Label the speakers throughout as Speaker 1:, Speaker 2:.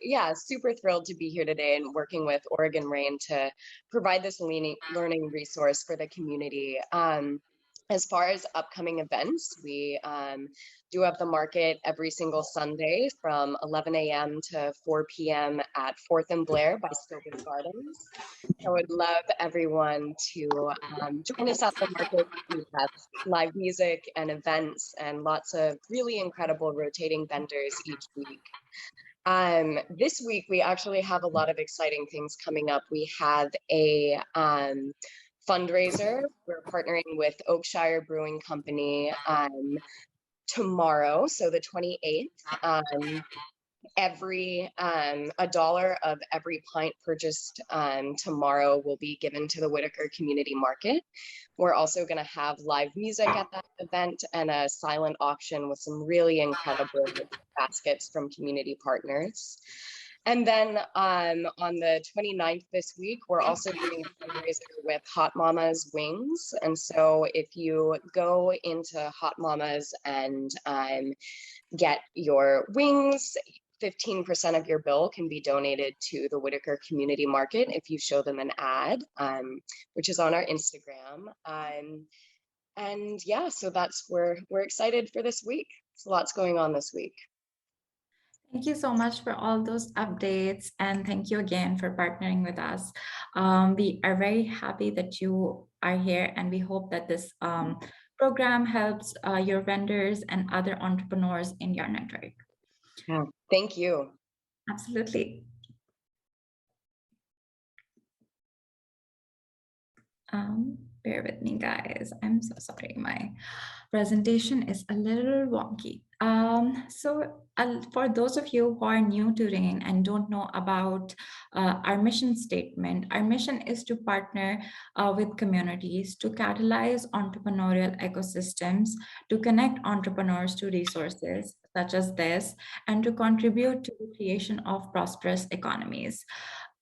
Speaker 1: Yeah, super thrilled to be here today and working with Oregon Rain to provide this learning resource for the community. As far as upcoming events, we do have the market every single Sunday from 11 a.m. to 4 p.m. at 4th and Blair by Scopus Gardens. I would love everyone to join us at the market. We have live music and events and lots of really incredible rotating vendors each week. This week, we actually have a lot of exciting things coming up. We have a fundraiser. We're partnering with Oakshire Brewing Company tomorrow, so the 28th. Every $1 of every pint purchased tomorrow will be given to the Whitaker Community Market. We're also going to have live music at that event and a silent auction with some really incredible baskets from community partners. And then on the 29th this week, we're also doing a fundraiser with Hot Mama's Wings. And so if you go into Hot Mama's and get your wings, 15% of your bill can be donated to the Whitaker Community Market if you show them an ad, which is on our Instagram. And yeah, so we're excited for this week. So lots going on this week.
Speaker 2: Thank you so much for all those updates, and thank you again for partnering with us. We are very happy that you are here, and we hope that this program helps your vendors and other entrepreneurs in your network.
Speaker 1: Yeah, thank you.
Speaker 2: Absolutely. Bear with me, guys. I'm so sorry. My presentation is a little wonky. For those of you who are new to RAIN and don't know about our mission statement, our mission is to partner with communities to catalyze entrepreneurial ecosystems, to connect entrepreneurs to resources such as this, and to contribute to the creation of prosperous economies.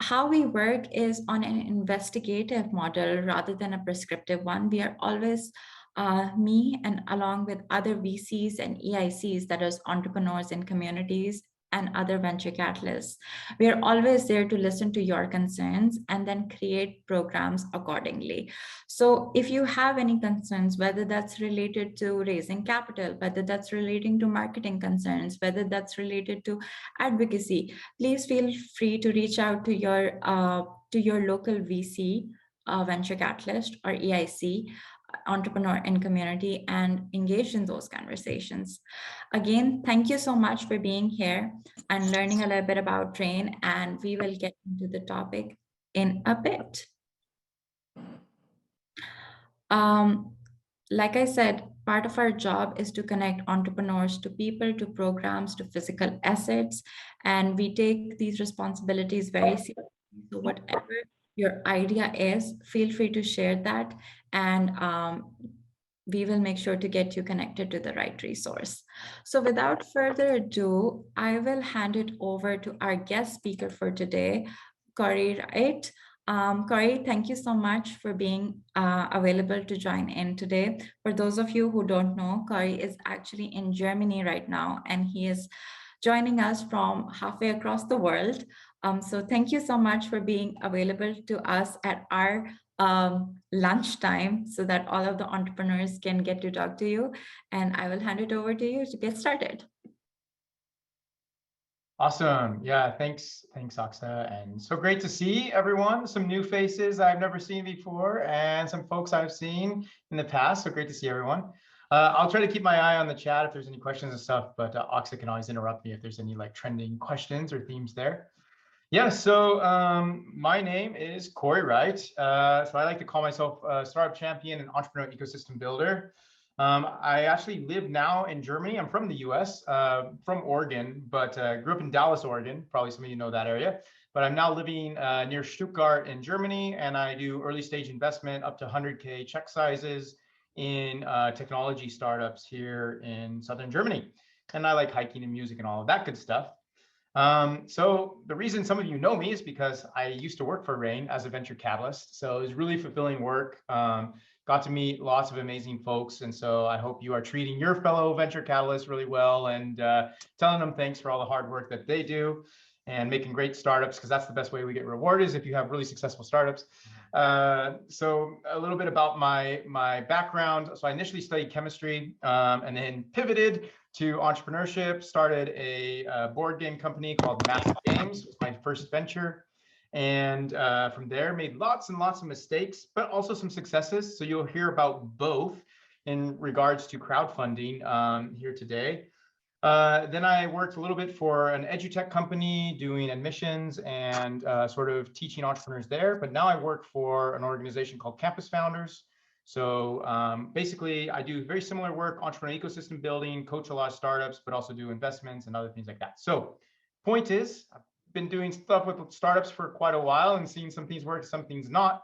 Speaker 2: How we work is on an investigative model rather than a prescriptive one. We are always, me and along with other VCs and EICs, that is entrepreneurs in communities and other venture capitalists, we are always there to listen to your concerns and then create programs accordingly. So if you have any concerns, whether that's related to raising capital, whether that's relating to marketing concerns, whether that's related to advocacy, please feel free to reach out to your local VC, venture capitalist, or EIC, entrepreneur in community, and engage in those conversations. Again, thank you so much for being here and learning a little bit about RAIN, and we will get into the topic in a bit. Like I said, part of our job is to connect entrepreneurs to people, to programs, to physical assets, and we take these responsibilities very seriously. So whatever your idea is, feel free to share that, and we will make sure to get you connected to the right resource. So without further ado, I will hand it over to our guest speaker for today, Corey Wright. Corey, thank you so much for being available to join in today. For those of you who don't know, Corey is actually in Germany right now, and he is joining us from halfway across the world. So thank you so much for being available to us at our lunchtime so that all of the entrepreneurs can get to talk to you. And I will hand it over to you to get started.
Speaker 3: Awesome. Yeah, thanks, Aksa. And so great to see everyone. Some new faces I've never seen before and some folks I've seen in the past. So great to see everyone. I'll try to keep my eye on the chat if there's any questions and stuff, but Aksa can always interrupt me if there's any like trending questions or themes there. Yeah, so my name is Corey Wright. So I like to call myself a startup champion and entrepreneur ecosystem builder. I actually live now in Germany. I'm from the US, from Oregon, but grew up in Dallas, Oregon. Probably some of you know that area. But I'm now living near Stuttgart in Germany, and I do early stage investment up to 100K check sizes in technology startups here in Southern Germany. And I like hiking and music and all of that good stuff. So the reason some of you know me is because I used to work for RAIN as a venture catalyst. So it was really fulfilling work. Got to meet lots of amazing folks. And so I hope you are treating your fellow venture catalysts really well and telling them thanks for all the hard work that they do. and making great startups, because that's the best way we get rewarded, is if you have really successful startups. So a little bit about my background. So I initially studied chemistry, and then pivoted to entrepreneurship, started a board game company called Massive Games. It was my first venture. And from there, made lots and lots of mistakes, but also some successes. So you'll hear about both in regards to crowdfunding here today. Then I worked a little bit for an edutech company doing admissions and sort of teaching entrepreneurs there. But now I work for an organization called Campus Founders. So basically, I do very similar work, entrepreneur ecosystem building, coach a lot of startups, but also do investments and other things like that. So point is, I've been doing stuff with startups for quite a while and seeing some things work, some things not.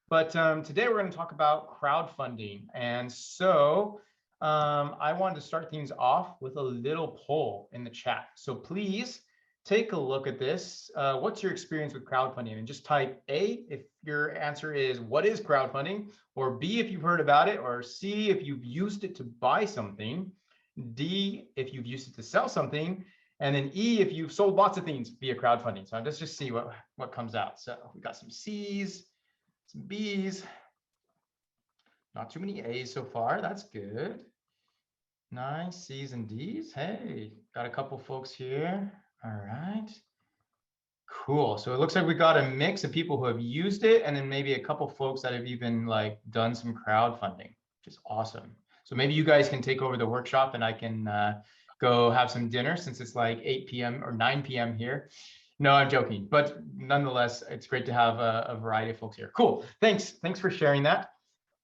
Speaker 3: But today we're going to talk about crowdfunding. And so I wanted to start things off with a little poll in the chat. So please take a look at this. What's your experience with crowdfunding? And just type A if your answer is what is crowdfunding, or B if you've heard about it, or C if you've used it to buy something, D if you've used it to sell something, and then E if you've sold lots of things via crowdfunding. So let's just see what comes out. So we got some C's, some B's, not too many A's so far. That's good. Nice, C's and D's. Hey, got a couple folks here. All right. Cool. So it looks like we got a mix of people who have used it, and then maybe a couple folks that have even like done some crowdfunding, which is awesome. So maybe you guys can take over the workshop and I can go have some dinner, since it's like 8 p.m. or 9 p.m. here. No, I'm joking, but nonetheless, it's great to have a variety of folks here. Cool. Thanks for sharing that.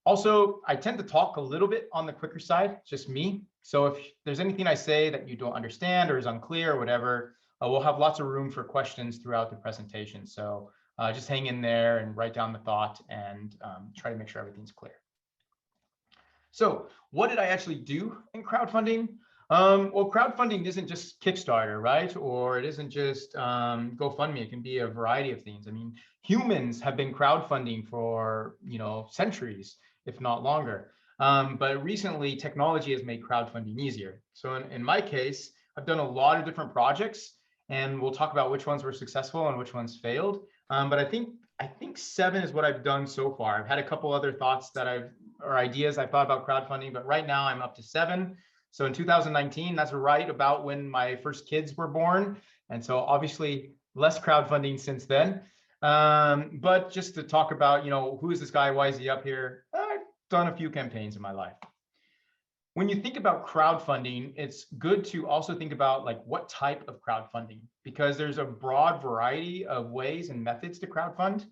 Speaker 3: Also, I tend to talk a little bit on the quicker side, just me. So if there's anything I say that you don't understand or is unclear or whatever, we'll have lots of room for questions throughout the presentation. So just hang in there and write down the thought and try to make sure everything's clear. So what did I actually do in crowdfunding? Well, crowdfunding isn't just Kickstarter, right? Or it isn't just GoFundMe. It can be a variety of things. I mean, humans have been crowdfunding for, centuries, if not longer. But recently, technology has made crowdfunding easier. So in my case, I've done a lot of different projects, and we'll talk about which ones were successful and which ones failed. But I think 7 is what I've done so far. I've had a couple other thoughts or ideas I've thought about crowdfunding, but right now I'm up to 7. So in 2019, that's right about when my first kids were born. And so obviously less crowdfunding since then. But just to talk about, who is this guy? Why is he up here? I've done a few campaigns in my life. When you think about crowdfunding, it's good to also think about like what type of crowdfunding, because there's a broad variety of ways and methods to crowdfund,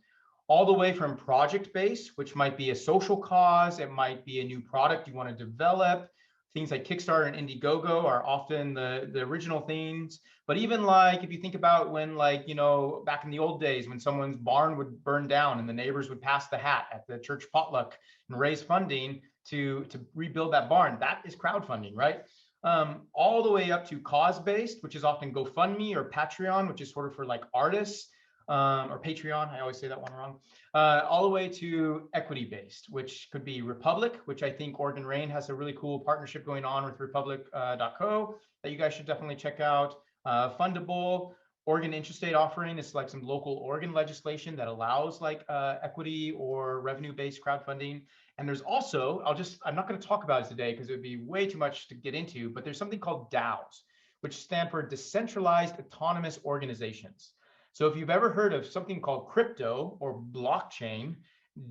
Speaker 3: all the way from project-based, which might be a social cause, it might be a new product you want to develop. Things like Kickstarter and Indiegogo are often the original things. But even like, if you think about when back in the old days, when someone's barn would burn down and the neighbors would pass the hat at the church potluck and raise funding to rebuild that barn, that is crowdfunding, right? All the way up to cause-based, which is often GoFundMe or Patreon, which is sort of for like artists, or Patreon, I always say that one wrong, all the way to equity-based, which could be Republic, which I think Oregon Rain has a really cool partnership going on with Republic.co that you guys should definitely check out. Fundable, Oregon Interstate Offering is like some local Oregon legislation that allows like equity or revenue-based crowdfunding. And there's also, I'm not going to talk about it today because it would be way too much to get into, but there's something called DAOs, which stand for Decentralized Autonomous Organizations. So if you've ever heard of something called crypto or blockchain,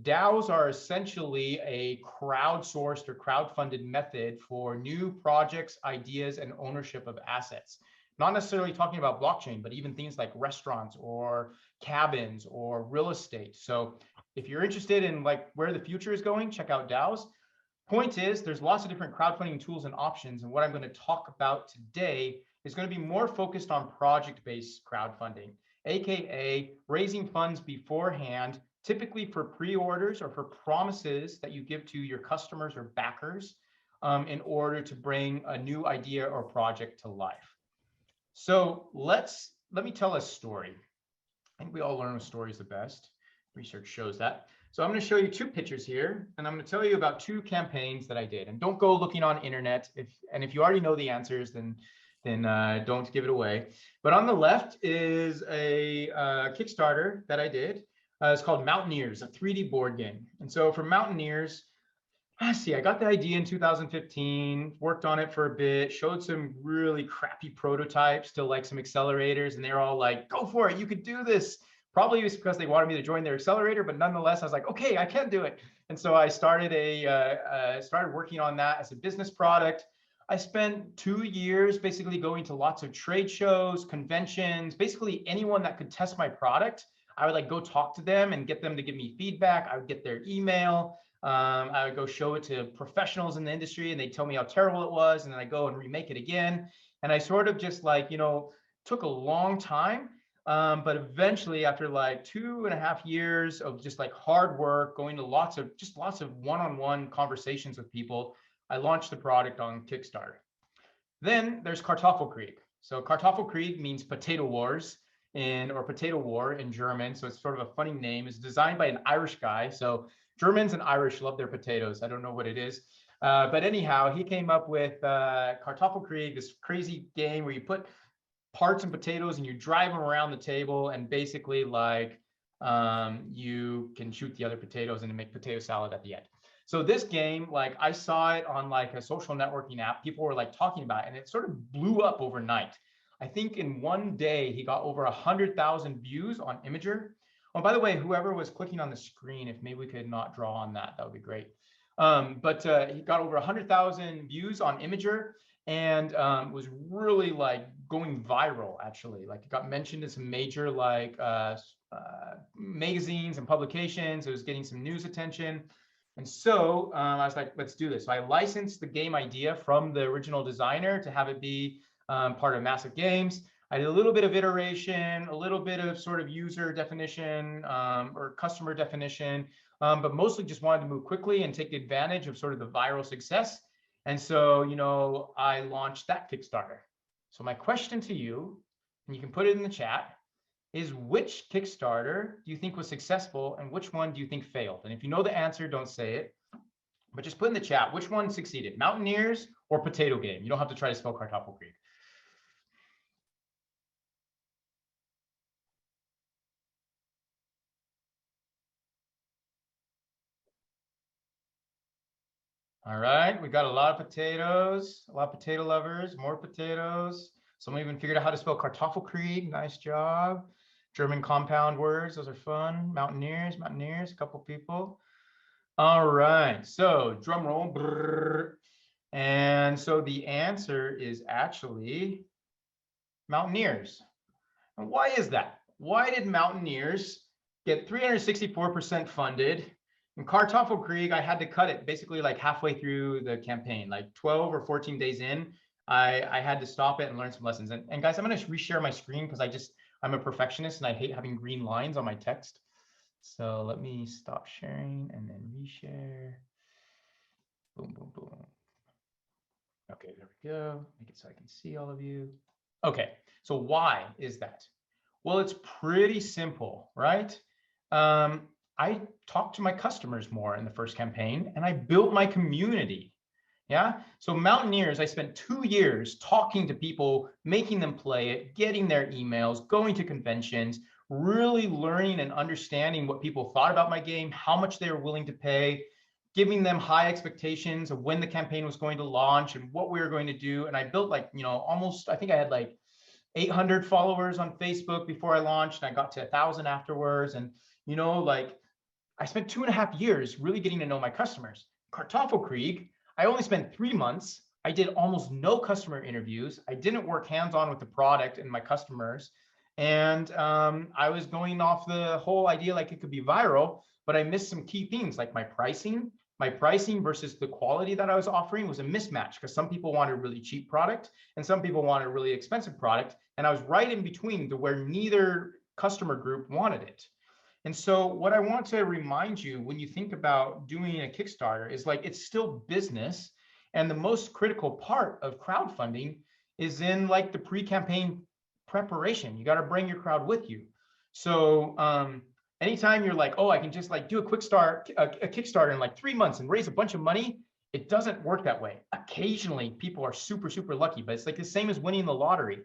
Speaker 3: DAOs are essentially a crowdsourced or crowdfunded method for new projects, ideas, and ownership of assets. Not necessarily talking about blockchain, but even things like restaurants or cabins or real estate. So if you're interested in like where the future is going, check out DAOs. Point is, there's lots of different crowdfunding tools and options. And what I'm going to talk about today is going to be more focused on project-based crowdfunding, AKA raising funds beforehand, typically for pre-orders or for promises that you give to your customers or backers in order to bring a new idea or project to life. So let me tell a story. I think we all learn with stories the best. Research shows that. So I'm going to show you 2 pictures here, and I'm going to tell you about 2 campaigns that I did. And don't go looking on internet. If you already know the answers, then then don't give it away. But on the left is a Kickstarter that I did. It's called Mountaineers, a 3D board game. And so for Mountaineers, I got the idea in 2015, worked on it for a bit, showed some really crappy prototypes to like some accelerators, and they're all like, go for it, you could do this. Probably it was because they wanted me to join their accelerator, but nonetheless, I was like, okay, I can do it. And so I started started working on that as a business product. I spent 2 years basically going to lots of trade shows, conventions, basically anyone that could test my product. I would like go talk to them and get them to give me feedback. I would get their email. I would go show it to professionals in the industry and they'd tell me how terrible it was. And then I go and remake it again. And I sort of just like, took a long time. But eventually after like 2.5 years of just like hard work, going to lots of one-on-one conversations with people, I launched the product on Kickstarter. Then there's Kartoffelkrieg. So Kartoffelkrieg means potato wars or potato war in German. So it's sort of a funny name. It's designed by an Irish guy. So Germans and Irish love their potatoes. I don't know what it is. But anyhow, he came up with Kartoffelkrieg, this crazy game where you put parts and potatoes and you drive them around the table and basically like you can shoot the other potatoes and make potato salad at the end. So this game, like I saw it on like a social networking app, people were like talking about it and it sort of blew up overnight. I think in one day, he got over 100,000 views on Imgur. Oh, by the way, whoever was clicking on the screen, if maybe we could not draw on that, that would be great. But he got over 100,000 views on Imgur and was really like going viral, actually. Like it got mentioned in some major like magazines and publications. It was getting some news attention. And so I was like, let's do this. So I licensed the game idea from the original designer to have it be part of Massive Games. I did a little bit of iteration, a little bit of sort of user definition or customer definition, but mostly just wanted to move quickly and take advantage of sort of the viral success. And so, I launched that Kickstarter. So my question to you, and you can put it in the chat, is which Kickstarter do you think was successful and which one do you think failed? And if you know the answer, don't say it, but just put in the chat, which one succeeded, Mountaineers or Potato Game? You don't have to try to spell Kartoffelkrieg. All right, we got a lot of potatoes, a lot of potato lovers, more potatoes. Someone even figured out how to spell Kartoffelkrieg. Nice job. German compound words, those are fun. Mountaineers, a couple people. All right, so drum roll. Brrr. And so the answer is actually Mountaineers. And why is that? Why did Mountaineers get 364% funded? In Kartoffelkrieg, I had to cut it basically like halfway through the campaign, like 12 or 14 days in. I had to stop it and learn some lessons. And guys, I'm going to reshare my screen because I'm a perfectionist and I hate having green lines on my text. So let me stop sharing and then reshare. Boom, boom, boom. Okay, there we go. Make it so I can see all of you. Okay, so why is that? Well, it's pretty simple, right? I talked to my customers more in the first campaign and I built my community. Yeah. So Mountaineers, I spent 2 years talking to people, making them play it, getting their emails, going to conventions, really learning and understanding what people thought about my game, how much they were willing to pay, giving them high expectations of when the campaign was going to launch and what we were going to do. And I built like, almost, I think I had like 800 followers on Facebook before I launched, and I got to 1,000 afterwards. And, like I spent 2.5 years really getting to know my customers. Kartoffelkrieg, I only spent 3 months. I did almost no customer interviews. I didn't work hands-on with the product and my customers. And I was going off the whole idea like it could be viral, but I missed some key things like my pricing. My pricing versus the quality that I was offering was a mismatch because some people wanted a really cheap product and some people wanted a really expensive product. And I was right in between to where neither customer group wanted it. And so what I want to remind you when you think about doing a Kickstarter is like, it's still business. And the most critical part of crowdfunding is in like the pre-campaign preparation. You got to bring your crowd with you. So anytime you're like, oh, I can just like do a Kickstarter in like 3 months and raise a bunch of money, It doesn't work that way. Occasionally, people are super, super lucky, but it's like the same as winning the lottery.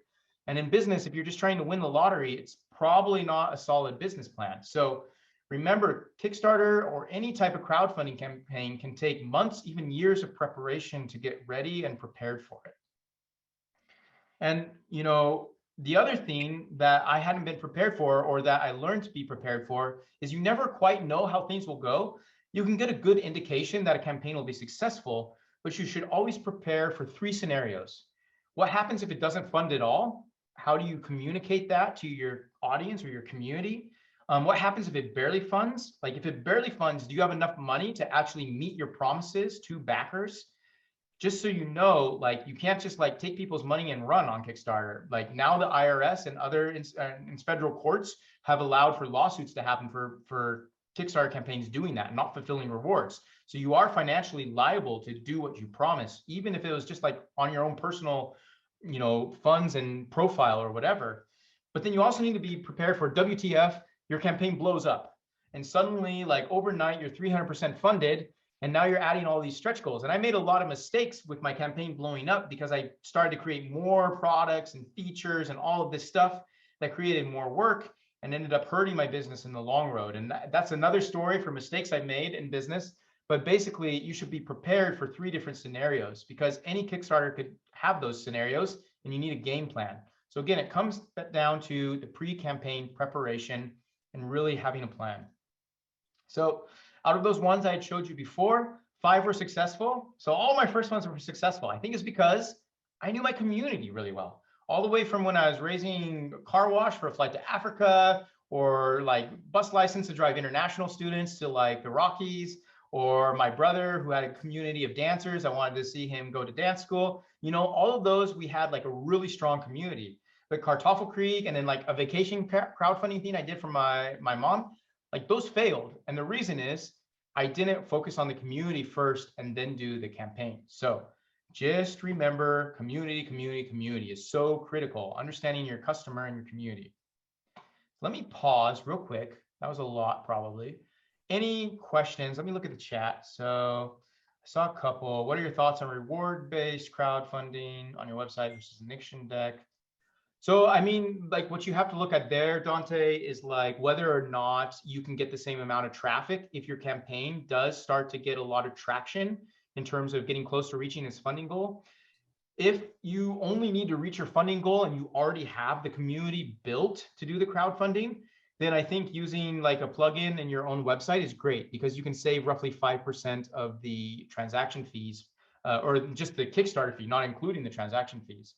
Speaker 3: And in business, if you're just trying to win the lottery, it's probably not a solid business plan. So remember, Kickstarter or any type of crowdfunding campaign can take months, even years of preparation to get ready and prepared for it. And, you know, the other thing that I hadn't been prepared for, or that I learned to be prepared for, is you never quite know how things will go. You can get a good indication that a campaign will be successful, but you should always prepare for 3 scenarios. What happens if it doesn't fund at all? How do you communicate that to your audience or your community? What happens if it barely funds? Like, if it barely funds, do you have enough money to actually meet your promises to backers? Just so you know, like, you can't just like take people's money and run on Kickstarter. Like, now the IRS and other in federal courts have allowed for lawsuits to happen for Kickstarter campaigns doing that, not fulfilling rewards. So you are financially liable to do what you promise, even if it was just like on your own personal, you know, funds and profile or whatever. But then you also need to be prepared for WTF, your campaign blows up. And suddenly, like overnight, you're 300% funded. And now you're adding all these stretch goals. And I made a lot of mistakes with my campaign blowing up because I started to create more products and features and all of this stuff that created more work and ended up hurting my business in the long road. And that's another story for mistakes I made in business. But basically, you should be prepared for 3 different scenarios, because any Kickstarter could have those scenarios and you need a game plan. So again, it comes down to the pre-campaign preparation and really having a plan. So out of those ones I had showed you before, 5 were successful. So all my first ones were successful. I think it's because I knew my community really well. All the way from when I was raising a car wash for a flight to Africa, or like bus license to drive international students to like the Rockies, or my brother who had a community of dancers. I wanted to see him go to dance school. You know, all of those, we had like a really strong community. But Kartoffel Creek, and then like a vacation crowdfunding thing I did for my mom, like those failed. And the reason is I didn't focus on the community first and then do the campaign. So just remember, community is so critical. Understanding your customer and your community. Let me pause real quick. That was a lot probably. Any questions? Let me look at the chat. So I saw a couple. What are your thoughts on reward-based crowdfunding on your website versus an auction deck? So, I mean, like what you have to look at there, Dante, is like whether or not you can get the same amount of traffic if your campaign does start to get a lot of traction in terms of getting close to reaching its funding goal. If you only need to reach your funding goal and you already have the community built to do the crowdfunding, then I think using like a plugin in your own website is great, because you can save roughly 5% of the transaction fees, or just the Kickstarter fee, not including the transaction fees.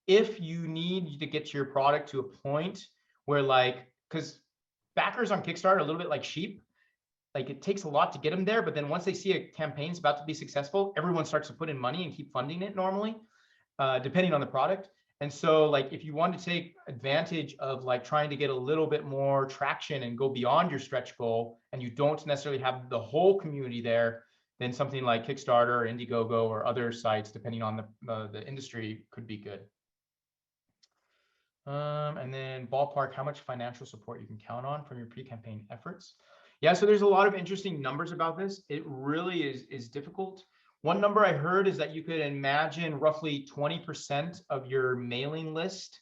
Speaker 3: If you need to get your product to a point where, like, because backers on Kickstarter are a little bit like sheep, like it takes a lot to get them there, but then once they see a campaign's about to be successful, everyone starts to put in money and keep funding it normally, depending on the product. And so like if you want to take advantage of like trying to get a little bit more traction and go beyond your stretch goal, and you don't necessarily have the whole community there, then something like Kickstarter or Indiegogo or other sites, depending on the industry, could be good. And then ballpark, how much financial support you can count on from your pre-campaign efforts. Yeah, so there's a lot of interesting numbers about this. It really is difficult. One number I heard is that you could imagine roughly 20% of your mailing list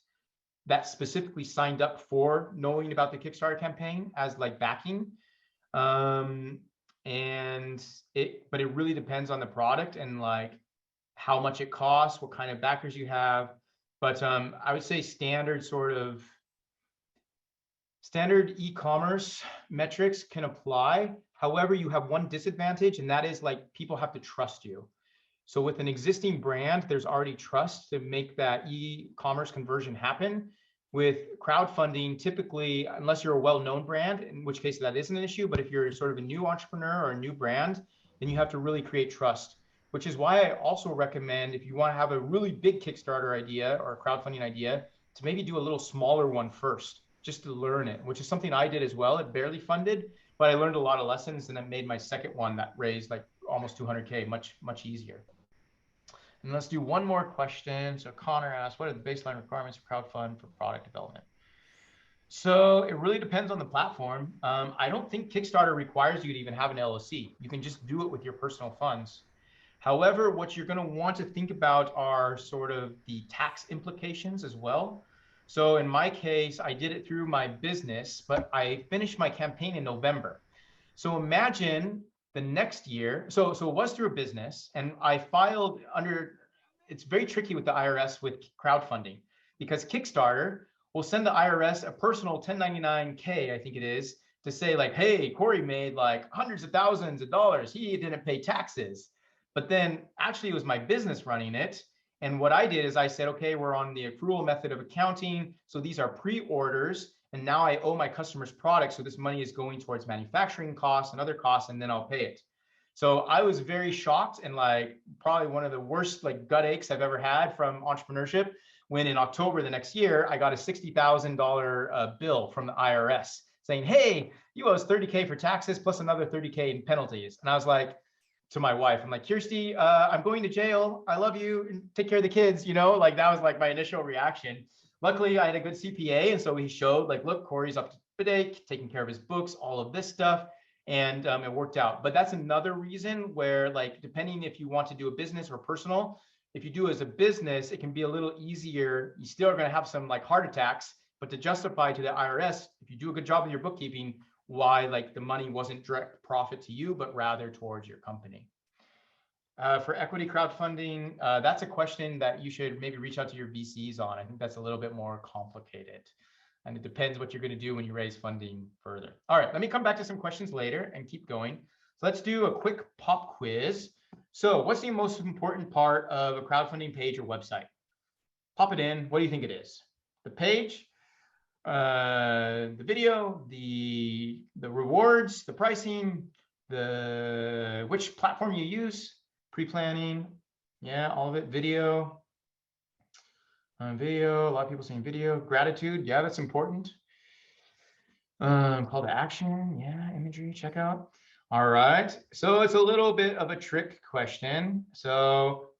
Speaker 3: that specifically signed up for knowing about the Kickstarter campaign as like backing. But it really depends on the product and like how much it costs, what kind of backers you have. But I would say standard e-commerce metrics can apply. However, you have one disadvantage, and that is like people have to trust you. So with an existing brand, there's already trust to make that e-commerce conversion happen. With crowdfunding, typically, unless you're a well-known brand, in which case that isn't an issue, but if you're sort of a new entrepreneur or a new brand, then you have to really create trust. Which is why I also recommend, if you want to have a really big Kickstarter idea or a crowdfunding idea, to maybe do a little smaller one first, just to learn it, which is something I did as well. It barely funded, but I learned a lot of lessons, and it made my second one that raised like almost 200K much easier. And let's do one more question. So Connor asked, what are the baseline requirements of crowdfund for product development? So it really depends on the platform. I don't think Kickstarter requires you to even have an LLC. You can just do it with your personal funds. However, what you're going to want to think about are sort of the tax implications as well. So in my case, I did it through my business, but I finished my campaign in November. So imagine the next year. So it was through a business, and I filed under. It's very tricky with the IRS with crowdfunding, because Kickstarter will send the IRS a personal 1099-K, I think it is, to say like, hey, Corey made like hundreds of thousands of dollars. He didn't pay taxes. But then actually it was my business running it. And what I did is I said, okay, we're on the accrual method of accounting. So these are pre-orders. And now I owe my customers products. So this money is going towards manufacturing costs and other costs, and then I'll pay it. So I was very shocked, and like probably one of the worst like gut aches I've ever had from entrepreneurship, when in October the next year, I got a $60,000 bill from the IRS saying, hey, you owe us 30K for taxes plus another 30K in penalties. And I was like, to my wife, I'm like, Kirsty, I'm going to jail. I love you. And take care of the kids. You know, like that was like my initial reaction. Luckily, I had a good CPA. And so he showed like, look, Corey's up to date, taking care of his books, all of this stuff. And it worked out. But that's another reason where, like, depending if you want to do a business or personal, if you do as a business, it can be a little easier. You still are going to have some like heart attacks, but to justify to the IRS, if you do a good job in your bookkeeping, why like the money wasn't direct profit to you, but rather towards your company. For equity crowdfunding, that's a question that you should maybe reach out to your VCs on. I think that's a little bit more complicated, and it depends what you're going to do when you raise funding further. All right, let me come back to some questions later and keep going. So let's do a quick pop quiz. So what's the most important part of a crowdfunding page or website? Pop it in. What do you think it is? The page, the video, the rewards, the pricing, which platform you use, pre-planning, yeah, all of it, video, video, a lot of people saying video, gratitude, yeah, that's important. Call to action, yeah, imagery, checkout. All right, so it's a little bit of a trick question. So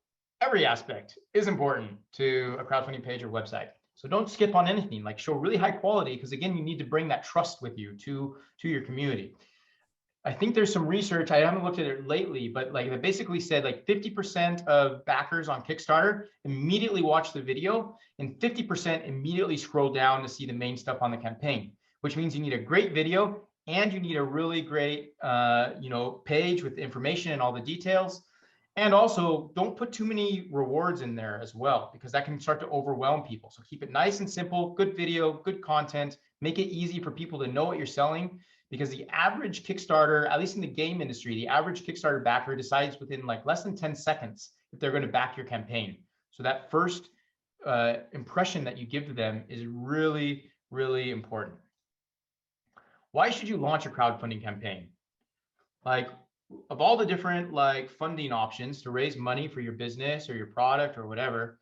Speaker 3: every aspect is important to a crowdfunding page or website. So don't skip on anything, like show really high quality, because again, you need to bring that trust with you to your community. I think there's some research, I haven't looked at it lately, but like they basically said like 50% of backers on Kickstarter immediately watch the video, and 50% immediately scroll down to see the main stuff on the campaign, which means you need a great video and you need a really great page with information and all the details. And also don't put too many rewards in there as well, because that can start to overwhelm people. So keep it nice and simple, good video, good content, make it easy for people to know what you're selling. Because the average Kickstarter, at least in the game industry, the average Kickstarter backer decides within like less than 10 seconds if they're going to back your campaign. So that first impression that you give to them is really, really important. Why should you launch a crowdfunding campaign? Like, of all the different like funding options to raise money for your business or your product or whatever,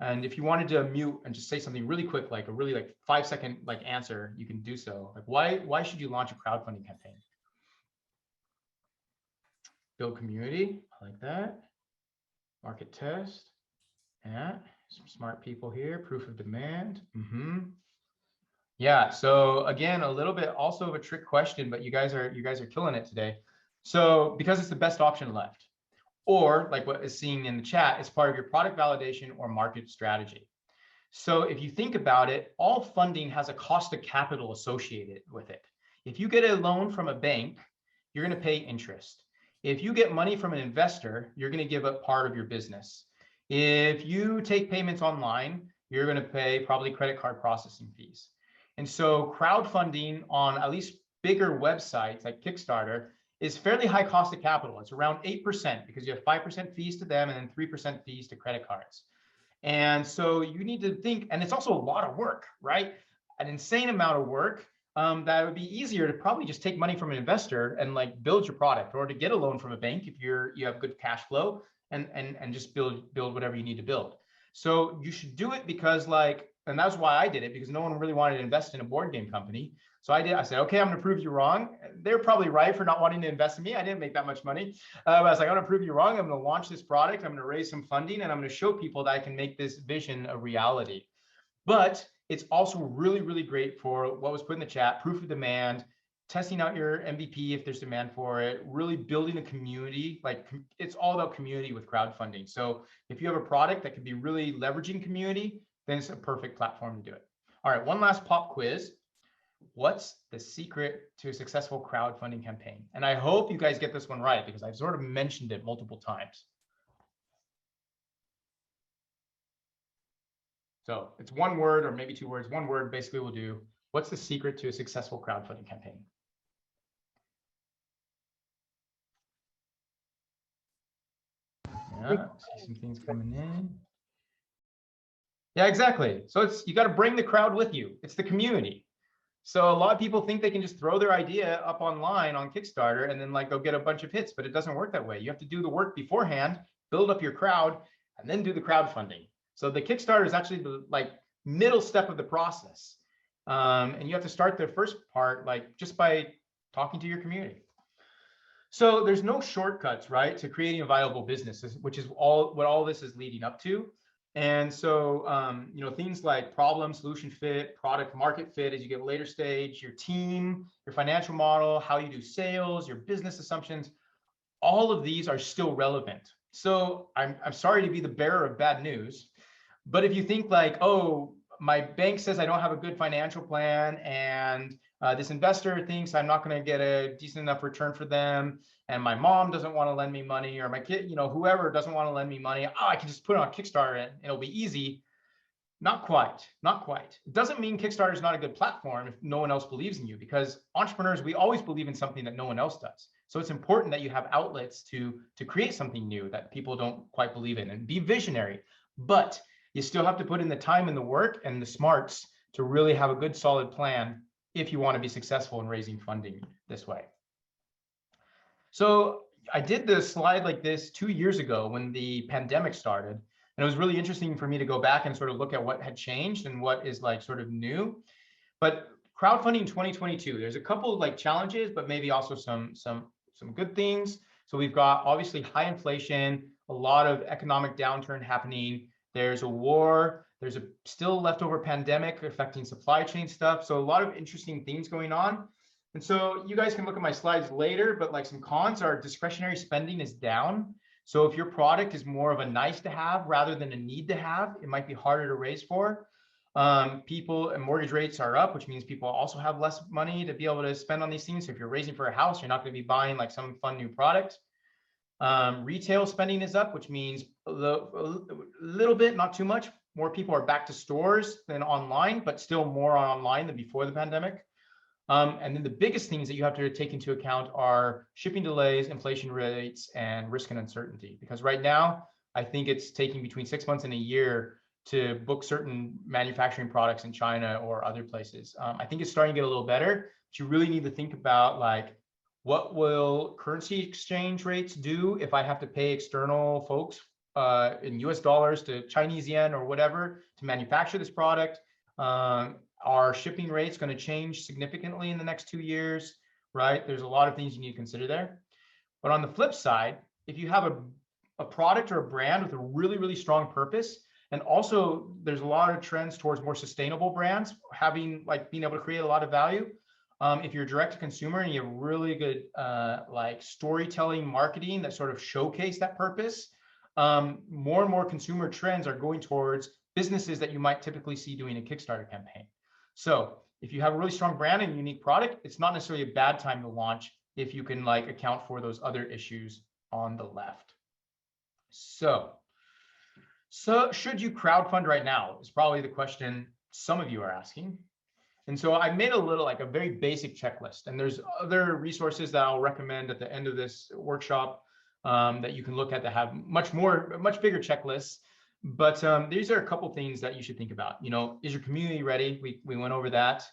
Speaker 3: and if you wanted to mute and just say something really quick, like a really like 5-second like answer, you can do so. Like why should you launch a crowdfunding campaign? Build community, I like that. Market test, yeah, some smart people here. Proof of demand. Yeah, so again, a little bit also of a trick question, but you guys are killing it today. So because it's the best option left, or like what is seen in the chat, is part of your product validation or market strategy. So if you think about it, all funding has a cost of capital associated with it. If you get a loan from a bank, you're going to pay interest. If you get money from an investor, you're going to give up part of your business. If you take payments online, you're going to pay probably credit card processing fees. And so crowdfunding on at least bigger websites like Kickstarter is fairly high cost of capital. It's around 8% because you have 5% fees to them and then 3% fees to credit cards. And so you need to think, and it's also a lot of work, right? An insane amount of work that would be easier to probably just take money from an investor and like build your product, or to get a loan from a bank if you have good cash flow and just build whatever you need to build. So you should do it because like, and that's why I did it, because no one really wanted to invest in a board game company. So I said, okay, I'm going to prove you wrong. They're probably right for not wanting to invest in me. I didn't make that much money. But I was like, I'm going to prove you wrong. I'm going to launch this product. I'm going to raise some funding, and I'm going to show people that I can make this vision a reality. But it's also really, really great for what was put in the chat, proof of demand. testing out your MVP if there's demand for it, really building a community. Like it's all about community with crowdfunding. So if you have a product that can be really leveraging community, then it's a perfect platform to do it. All right, one last pop quiz. What's the secret to a successful crowdfunding campaign? And I hope you guys get this one right because I've sort of mentioned it multiple times. So it's one word or maybe two words. One word basically will do. What's the secret to a successful crowdfunding campaign? Yeah, see some things coming in. Yeah, exactly. So you got to bring the crowd with you. It's the community. So a lot of people think they can just throw their idea up online on Kickstarter and then like go get a bunch of hits, but it doesn't work that way. You have to do the work beforehand, build up your crowd, and then do the crowdfunding. So the Kickstarter is actually the like middle step of the process. And you have to start the first part like just by talking to your community. So there's no shortcuts, right, to creating a viable business, which is what all this is leading up to. And so, you know, things like problem, solution fit, product market fit as you get later stage, your team, your financial model, how you do sales, your business assumptions, all of these are still relevant. So I'm sorry to be the bearer of bad news, but if you think like, oh, my bank says I don't have a good financial plan and this investor thinks I'm not going to get a decent enough return for them, and my mom doesn't want to lend me money, or my kid, you know, whoever doesn't want to lend me money, oh, I can just put it on Kickstarter and it'll be easy. Not quite, not quite. It doesn't mean Kickstarter is not a good platform if no one else believes in you, because entrepreneurs, we always believe in something that no one else does. So it's important that you have outlets to create something new that people don't quite believe in and be visionary. But you still have to put in the time and the work and the smarts to really have a good solid plan if you want to be successful in raising funding this way. So I did this slide like this 2 years ago when the pandemic started. And it was really interesting for me to go back and sort of look at what had changed and what is like sort of new. But crowdfunding 2022, there's a couple of like challenges, but maybe also some good things. So we've got obviously high inflation, a lot of economic downturn happening. There's a war, there's a still leftover pandemic affecting supply chain stuff. So a lot of interesting things going on. And so you guys can look at my slides later, but like some cons are discretionary spending is down. So if your product is more of a nice to have rather than a need to have, it might be harder to raise for. People and mortgage rates are up, which means people also have less money to be able to spend on these things. So if you're raising for a house, you're not going to be buying like some fun new product. Retail spending is up, which means a little bit, not too much. More people are back to stores than online, but still more online than before the pandemic. And then the biggest things that you have to take into account are shipping delays, inflation rates, and risk and uncertainty. Because right now, I think it's taking between 6 months and a year to book certain manufacturing products in China or other places. I think it's starting to get a little better, but you really need to think about like, what will currency exchange rates do if I have to pay external folks in US dollars to Chinese yen or whatever to manufacture this product? Are shipping rates going to change significantly in the next 2 years, right? There's a lot of things you need to consider there. But on the flip side, if you have a product or a brand with a really, really strong purpose, and also there's a lot of trends towards more sustainable brands, being able to create a lot of value. If you're direct to consumer and you have really good like storytelling marketing that sort of showcase that purpose, more and more consumer trends are going towards businesses that you might typically see doing a Kickstarter campaign. So if you have a really strong brand and unique product, it's not necessarily a bad time to launch if you can like account for those other issues on the left. So should you crowdfund right now is probably the question some of you are asking. And so I made a very basic checklist, and there's other resources that I'll recommend at the end of this workshop that you can look at that have much bigger checklists. But these are a couple things that you should think about. You know, is your community ready? We went over that.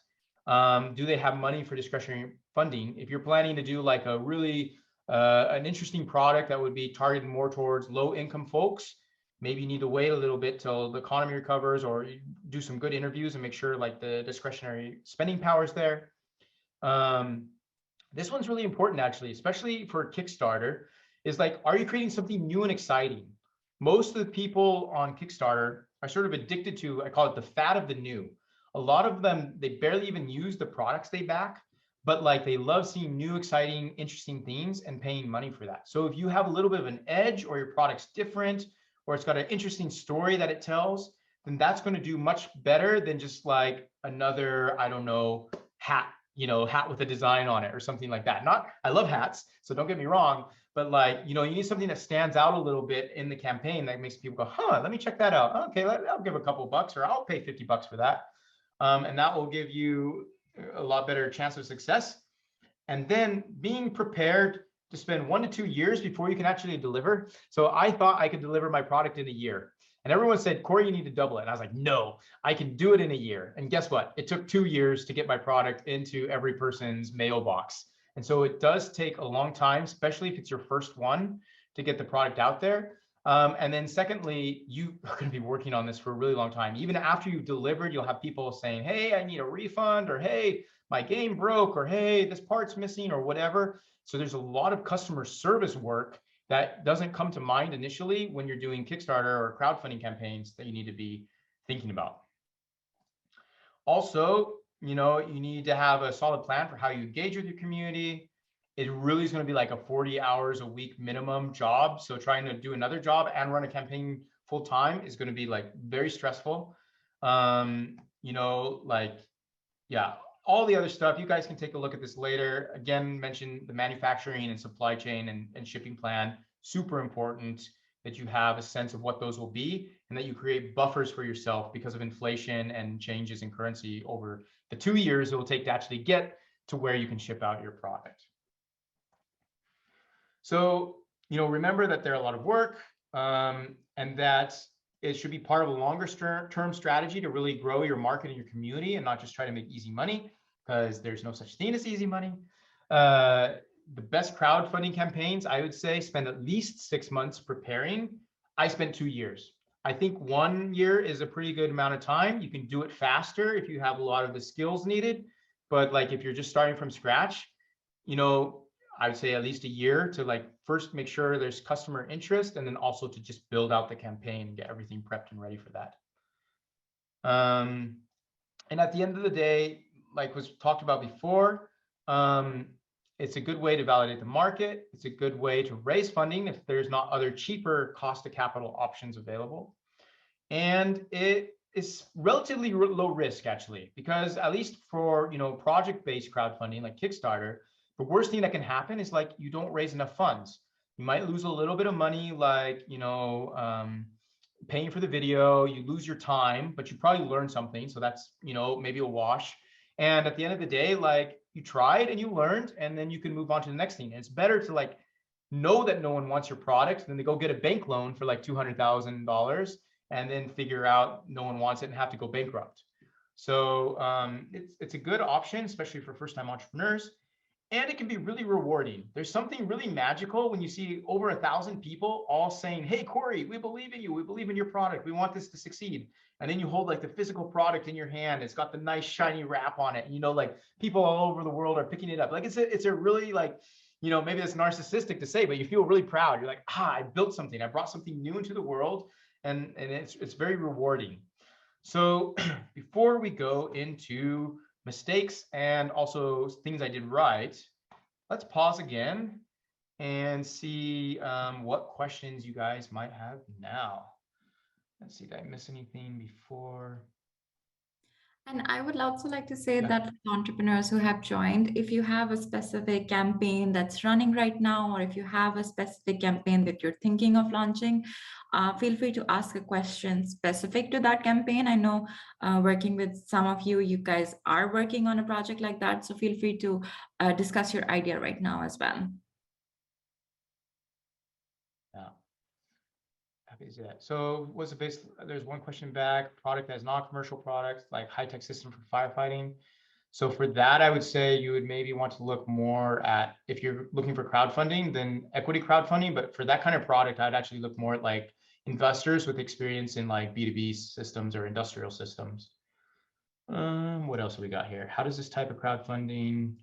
Speaker 3: Do they have money for discretionary funding? If you're planning to do like a really an interesting product that would be targeted more towards low income folks, maybe you need to wait a little bit till the economy recovers, or do some good interviews and make sure like the discretionary spending power is there. This one's really important actually, especially for Kickstarter, is like, are you creating something new and exciting? Most of the people on Kickstarter are sort of addicted to, I call it the fad of the new. A lot of them, they barely even use the products they back. but like they love seeing new, exciting, interesting things and paying money for that. So if you have a little bit of an edge, or your product's different, or it's got an interesting story that it tells, then that's going to do much better than just like another, I don't know, hat, hat with a design on it or something like that. Not, I love hats, so don't get me wrong, but like, you need something that stands out a little bit in the campaign that makes people go, huh, let me check that out. Okay, I'll give a couple bucks, or I'll pay $50 for that. And that will give you a lot better chance of success. And then being prepared to spend 1 to 2 years before you can actually deliver. So I thought I could deliver my product in a year. And everyone said, Corey, you need to double it. And I was like, no, I can do it in a year. And guess what? It took 2 years to get my product into every person's mailbox. And so it does take a long time, especially if it's your first one, to get the product out there. And then secondly, you are going to be working on this for a really long time. Even after you've delivered, you'll have people saying, hey, I need a refund, or hey, my game broke, or hey, this part's missing, or whatever. So there's a lot of customer service work that doesn't come to mind initially when you're doing Kickstarter or crowdfunding campaigns that you need to be thinking about. Also, you need to have a solid plan for how you engage with your community. It really is going to be like a 40 hours a week minimum job. So trying to do another job and run a campaign full time is going to be like very stressful. Yeah, all the other stuff, you guys can take a look at this later. Again, mention the manufacturing and supply chain and shipping plan. Super important that you have a sense of what those will be, and that you create buffers for yourself because of inflation and changes in currency over the 2 years it will take to actually get to where you can ship out your product. So, remember that they're a lot of work, and that it should be part of a longer term strategy to really grow your market and your community, and not just try to make easy money, because there's no such thing as easy money. The best crowdfunding campaigns, I would say, spend at least 6 months preparing. I spent 2 years. I think 1 year is a pretty good amount of time. You can do it faster if you have a lot of the skills needed. But like if you're just starting from scratch, I would say at least a year to like first make sure there's customer interest, and then also to just build out the campaign and get everything prepped and ready for that. And at the end of the day, like was talked about before, it's a good way to validate the market. It's a good way to raise funding if there's not other cheaper cost of capital options available. And it is relatively low risk, actually, because at least for project-based crowdfunding like Kickstarter, the worst thing that can happen is like you don't raise enough funds. You might lose a little bit of money, like paying for the video. You lose your time, but you probably learn something. So that's maybe a wash. And at the end of the day, like you tried and you learned, and then you can move on to the next thing. And it's better to like know that no one wants your product than to go get a bank loan for like $200,000 and then figure out no one wants it and have to go bankrupt. So it's a good option, especially for first-time entrepreneurs. And it can be really rewarding. There's something really magical when you see over 1,000 people all saying, hey, Corey, we believe in you. We believe in your product. We want this to succeed. And then you hold like the physical product in your hand. It's got the nice shiny wrap on it. Like people all over the world are picking it up. Like it's a really like, maybe it's narcissistic to say, but you feel really proud. You're like, I built something. I brought something new into the world. And it's very rewarding. So before we go into mistakes and also things I did right, let's pause again and see what questions you guys might have now. Let's see, did I miss anything before?
Speaker 2: And I would also like to say that for entrepreneurs who have joined, if you have a specific campaign that's running right now, or if you have a specific campaign that you're thinking of launching, feel free to ask a question specific to that campaign. I know working with some of you, you guys are working on a project like that. So feel free to discuss your idea right now as well.
Speaker 3: Yeah. Happy to see that. So what's the base? There's one question back. Product that is not commercial products, like high-tech system for firefighting. So for that, I would say you would maybe want to look more at, if you're looking for crowdfunding, then equity crowdfunding. But for that kind of product, I'd actually look more at like investors with experience in like B2B systems or industrial systems. What else have we got here? How does this type of crowdfunding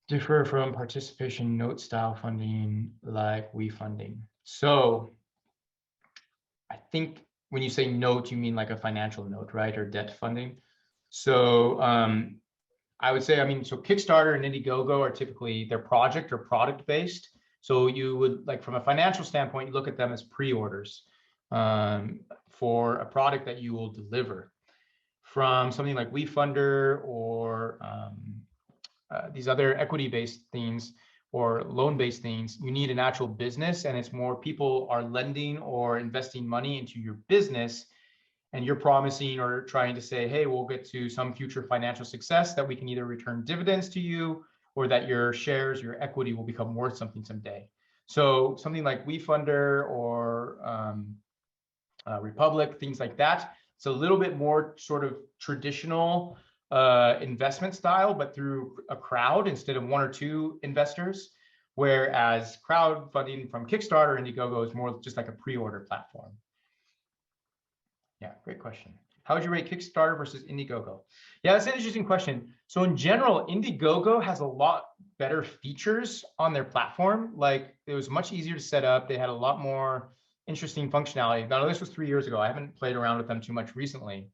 Speaker 3: differ from participation note style funding like WeFunding? So I think when you say note, you mean like a financial note, right? Or debt funding. So I would say, I mean, so Kickstarter and Indiegogo are typically, they're project or product based. So you would, like, from a financial standpoint, you look at them as pre-orders for a product that you will deliver. From something like WeFunder or these other equity-based things or loan-based things, you need an actual business, and it's more people are lending or investing money into your business, and you're promising or trying to say, hey, we'll get to some future financial success that we can either return dividends to you or that your shares, your equity will become worth something someday. So something like WeFunder or Republic, things like that. It's a little bit more sort of traditional investment style, but through a crowd instead of one or two investors. Whereas crowdfunding from Kickstarter and Indiegogo is more just like a pre-order platform. Yeah, great question. How would you rate Kickstarter versus Indiegogo? Yeah, that's an interesting question. So in general, Indiegogo has a lot better features on their platform. Like, it was much easier to set up. They had a lot more interesting functionality. Now, this was 3 years ago. I haven't played around with them too much recently.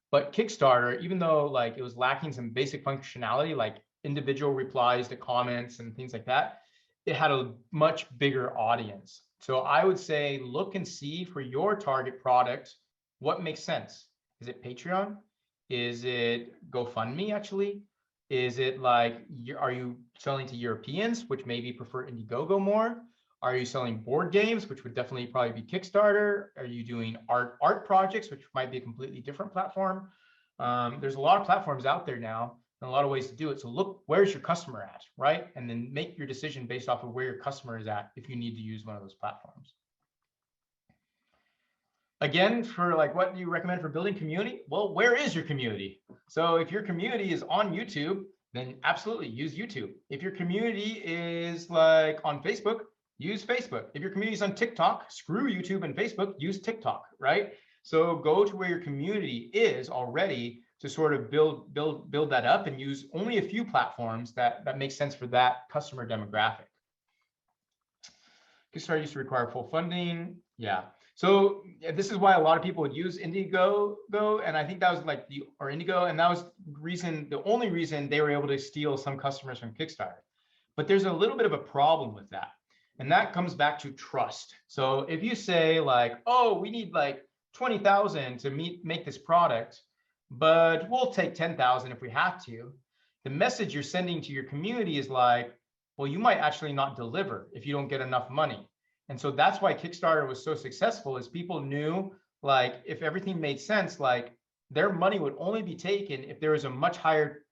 Speaker 3: But Kickstarter, even though like it was lacking some basic functionality, like individual replies to comments and things like that, it had a much bigger audience. So I would say look and see for your target product, what makes sense. Is it Patreon? Is it GoFundMe actually? Is it like, are you selling to Europeans, which maybe prefer Indiegogo more? Are you selling board games, which would definitely probably be Kickstarter? Are you doing art projects, which might be a completely different platform? There's a lot of platforms out there now and a lot of ways to do it. So look, where's your customer at, right? And then make your decision based off of where your customer is at if you need to use one of those platforms. Again, for like, what do you recommend for building community? Well, where is your community? So if your community is on YouTube, then absolutely use YouTube. If your community is like on Facebook, use Facebook. If your community is on TikTok, screw YouTube and Facebook, use TikTok, right? So go to where your community is already to sort of build that up and use only a few platforms that make sense for that customer demographic. Kickstarter used to require full funding. Yeah. So this is why a lot of people would use Indiegogo, and I think that was like Indigo, and that was the only reason they were able to steal some customers from Kickstarter. But there's a little bit of a problem with that, and that comes back to trust. So if you say like, oh, we need like 20,000 to make this product, but we'll take 10,000 if we have to, the message you're sending to your community is like, well, you might actually not deliver if you don't get enough money. And so that's why Kickstarter was so successful, is people knew like if everything made sense, like their money would only be taken if there was a much higher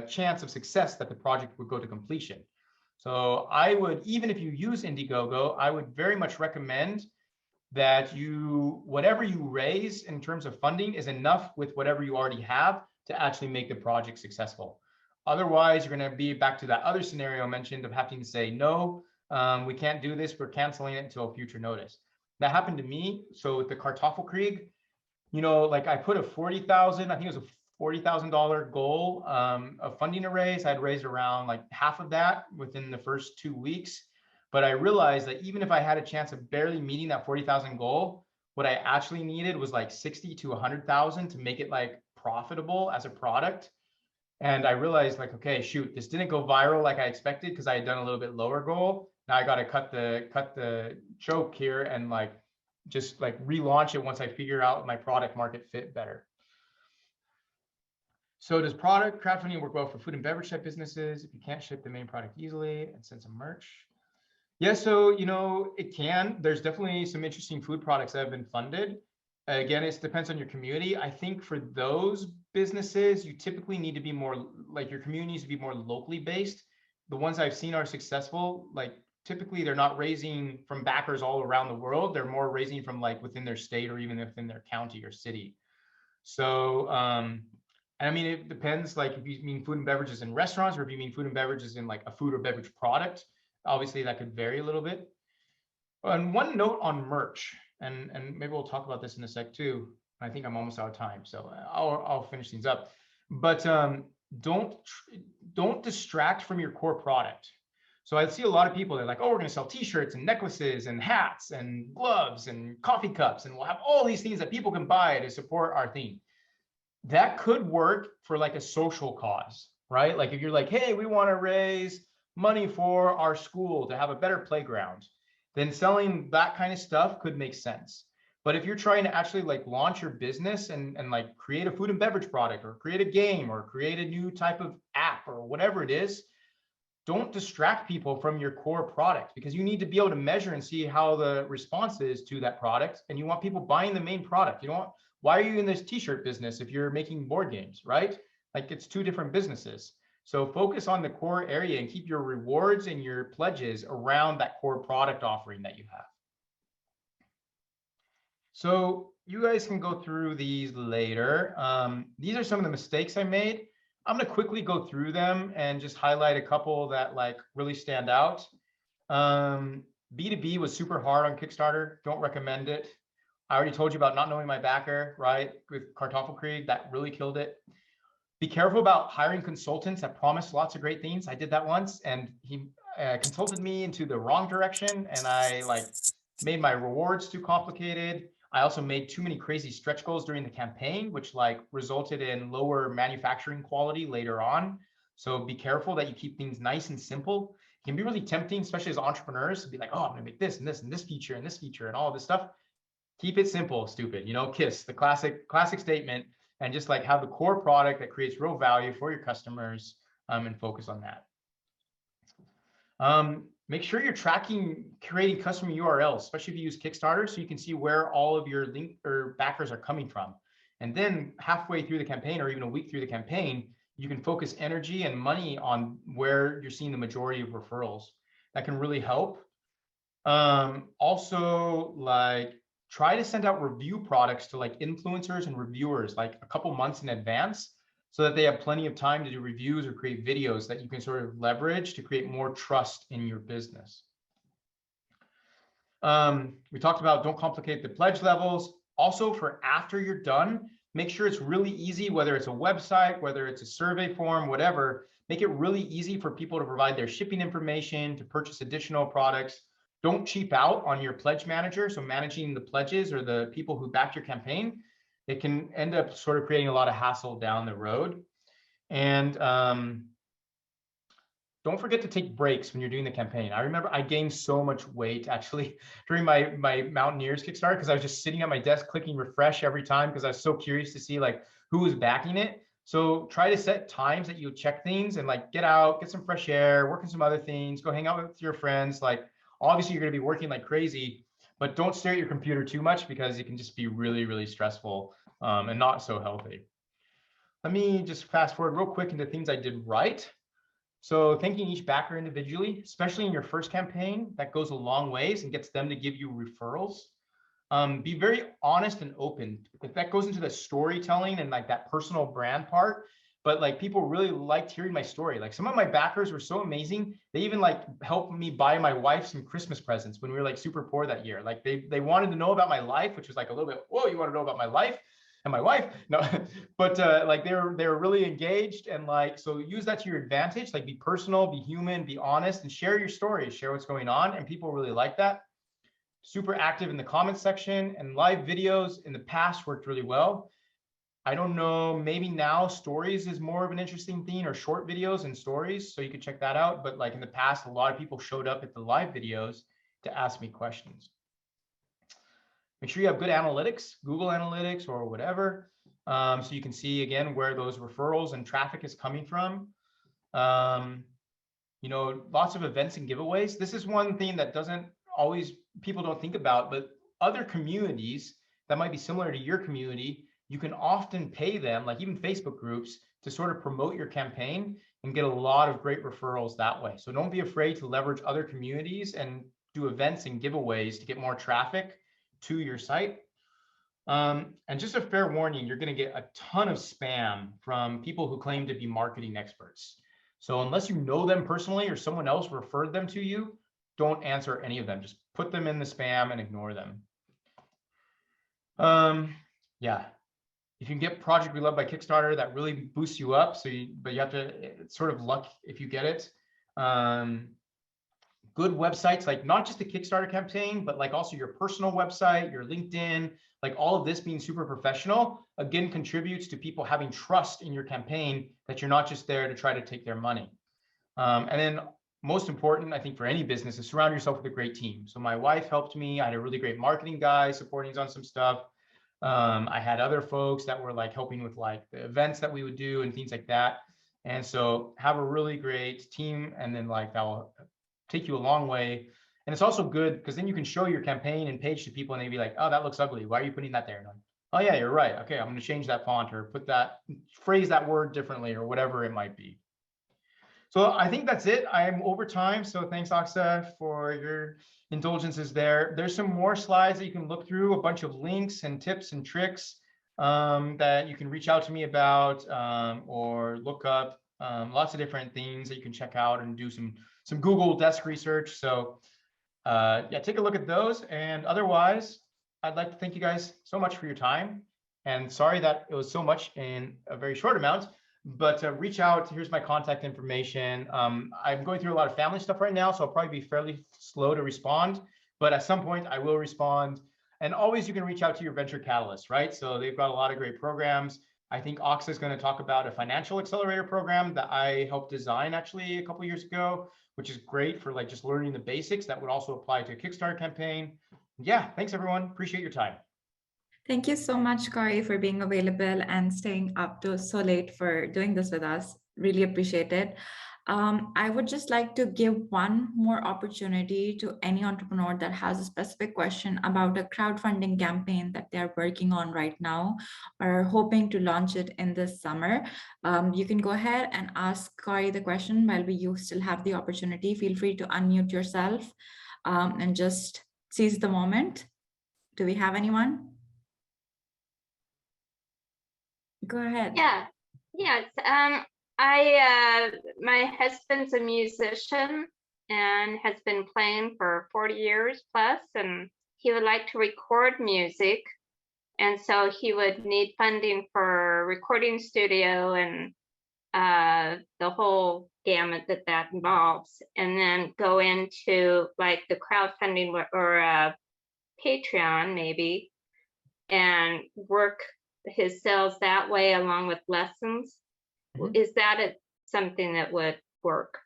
Speaker 3: chance of success that the project would go to completion. So I would, even if you use Indiegogo, I would very much recommend that whatever you raise in terms of funding is enough with whatever you already have to actually make the project successful. Otherwise, you're going to be back to that other scenario I mentioned of having to say, no, we can't do this. We're canceling it until future notice. That happened to me. So with the Kartoffelkrieg, you know, like I put a 40,000, I think it was a $40,000 goal of funding to raise. I'd raised around like half of that within the first 2 weeks. But I realized that even if I had a chance of barely meeting that 40,000 goal, what I actually needed was like 60 to 100,000 to make it like profitable as a product. And I realized like, okay, shoot, this didn't go viral like I expected because I had done a little bit lower goal. Now I got to cut the choke here and like just like relaunch it once I figure out my product market fit better. So does product crowdfunding work well for food and beverage type businesses if you can't ship the main product easily and send some merch? Yeah, so you know, it can. There's definitely some interesting food products that have been funded. Again, it depends on your community. I think for those businesses, you typically need to be more like your community needs to be more locally based. The ones I've seen are successful, like typically they're not raising from backers all around the world. They're more raising from like within their state or even within their county or city. So, I mean, it depends, like if you mean food and beverages in restaurants or if you mean food and beverages in like a food or beverage product, obviously that could vary a little bit. And one note on merch, and maybe we'll talk about this in a sec too. I think I'm almost out of time, so I'll finish things up. But don't distract from your core product. So I see a lot of people, they're like, oh, we're going to sell t-shirts and necklaces and hats and gloves and coffee cups, and we'll have all these things that people can buy to support our theme. That could work for like a social cause. right? Like if you're like, hey, we want to raise money for our school to have a better playground, then selling that kind of stuff could make sense. But if you're trying to actually like launch your business and like create a food and beverage product or create a game or create a new type of app or whatever it is, don't distract people from your core product, because you need to be able to measure and see how the response is to that product. And you want people buying the main product. You don't want, why are you in this t-shirt business if you're making board games, right? Like it's two different businesses. So focus on the core area and keep your rewards and your pledges around that core product offering that you have. So you guys can go through these later. These are some of the mistakes I made. I'm going to quickly go through them and just highlight a couple that like really stand out. B2B was super hard on Kickstarter. Don't recommend it. I already told you about not knowing my backer, right? With Kartoffelkrieg, that really killed it. Be careful about hiring consultants that promise lots of great things. I did that once, and he consulted me into the wrong direction, and I like made my rewards too complicated. I also made too many crazy stretch goals during the campaign, which like resulted in lower manufacturing quality later on. So be careful that you keep things nice and simple. It can be really tempting, especially as entrepreneurs, to be like, oh, I'm gonna make this and this and this feature and this feature and all this stuff. Keep it simple, stupid. You know, KISS, the classic statement, and just like have the core product that creates real value for your customers, and focus on that. Make sure you're tracking creating customer URLs, especially if you use Kickstarter, so you can see where all of your link or backers are coming from. And then halfway through the campaign, or even a week through the campaign, you can focus energy and money on where you're seeing the majority of referrals. That can really help. Also, like try to send out review products to like influencers and reviewers like a couple months in advance, so that they have plenty of time to do reviews or create videos that you can sort of leverage to create more trust in your business. We talked about don't complicate the pledge levels. Also, for after you're done, make sure it's really easy, whether it's a website, whether it's a survey form, whatever, make it really easy for people to provide their shipping information, to purchase additional products. Don't cheap out on your pledge manager. So managing the pledges or the people who backed your campaign, it can end up sort of creating a lot of hassle down the road. And don't forget to take breaks when you're doing the campaign. I remember I gained so much weight actually during my Mountaineers Kickstarter, because I was just sitting at my desk clicking refresh every time because I was so curious to see like who was backing it. So try to set times that you check things and like get out, get some fresh air, work on some other things, go hang out with your friends. Like obviously you're going to be working like crazy, but don't stare at your computer too much, because it can just be really, really stressful and not so healthy. Let me just fast forward real quick into things I did right. So thanking each backer individually, especially in your first campaign, that goes a long ways and gets them to give you referrals. Be very honest and open. That goes into the storytelling and like that personal brand part. But like people really liked hearing my story. Like some of my backers were so amazing. They even like helped me buy my wife some Christmas presents when we were like super poor that year. Like they wanted to know about my life, which was like a little bit, whoa, you want to know about my life? And my wife, no, but like they were really engaged, and like, so use that to your advantage. Like be personal, be human, be honest, and share your stories, share what's going on. And people really like that. Super active in the comments section, and live videos in the past worked really well. I don't know, maybe now stories is more of an interesting thing, or short videos and stories. So you could check that out. But like in the past, a lot of people showed up at the live videos to ask me questions. Make sure you have good analytics, Google Analytics or whatever, so you can see again where those referrals and traffic is coming from. You know, lots of events and giveaways. This is one thing that people don't think about, but other communities that might be similar to your community, you can often pay them, like even Facebook groups, to sort of promote your campaign and get a lot of great referrals that way. So don't be afraid to leverage other communities and do events and giveaways to get more traffic to your site. And just a fair warning, you're going to get a ton of spam from people who claim to be marketing experts. So unless you know them personally or someone else referred them to you, don't answer any of them. Just put them in the spam and ignore them. Yeah, if you can get Project We Love by Kickstarter, that really boosts you up. But you have to, it's sort of luck if you get it. good websites, like not just the Kickstarter campaign, but like also your personal website, your LinkedIn, like all of this being super professional, again, contributes to people having trust in your campaign that you're not just there to try to take their money. And then most important, I think for any business, is surround yourself with a great team. So my wife helped me. I had a really great marketing guy supporting us on some stuff. I had other folks that were like helping with like the events that we would do and things like that. And so have a really great team, and then like that will take you a long way. And it's also good because then you can show your campaign and page to people and they'd be like, oh, that looks ugly. Why are you putting that there? And I'm, oh yeah, you're right. Okay, I'm going to change that font or put that, phrase that word differently or whatever it might be. So I think that's it. I'm over time. So thanks, Aksa, for your indulgences there. There's some more slides that you can look through, a bunch of links and tips and tricks that you can reach out to me about or look up. Lots of different things that you can check out and do some Google desk research. So yeah, take a look at those. And otherwise, I'd like to thank you guys so much for your time. And sorry that it was so much in a very short amount. But reach out. Here's my contact information. I'm going through a lot of family stuff right now, so I'll probably be fairly slow to respond. But at some point, I will respond. And always, you can reach out to your venture catalyst, right? So they've got a lot of great programs. I think Oxa is going to talk about a financial accelerator program that I helped design actually a couple of years ago, which is great for like just learning the basics. That would also apply to a Kickstarter campaign. Yeah, thanks everyone. Appreciate your time.
Speaker 2: Thank you so much, Corey, for being available and staying up to so late for doing this with us. Really appreciate it. I would just like to give one more opportunity to any entrepreneur that has a specific question about a crowdfunding campaign that they're working on right now or hoping to launch it in this summer. You can go ahead and ask Corey the question while you still have the opportunity. Feel free to unmute yourself and just seize the moment. Do we have anyone? Go ahead.
Speaker 4: Yeah. My husband's a musician and has been playing for 40 years plus, and he would like to record music. And so he would need funding for recording studio and the whole gamut that involves, and then go into like the crowdfunding or Patreon maybe, and work his sales that way along with lessons. Is that something that would work?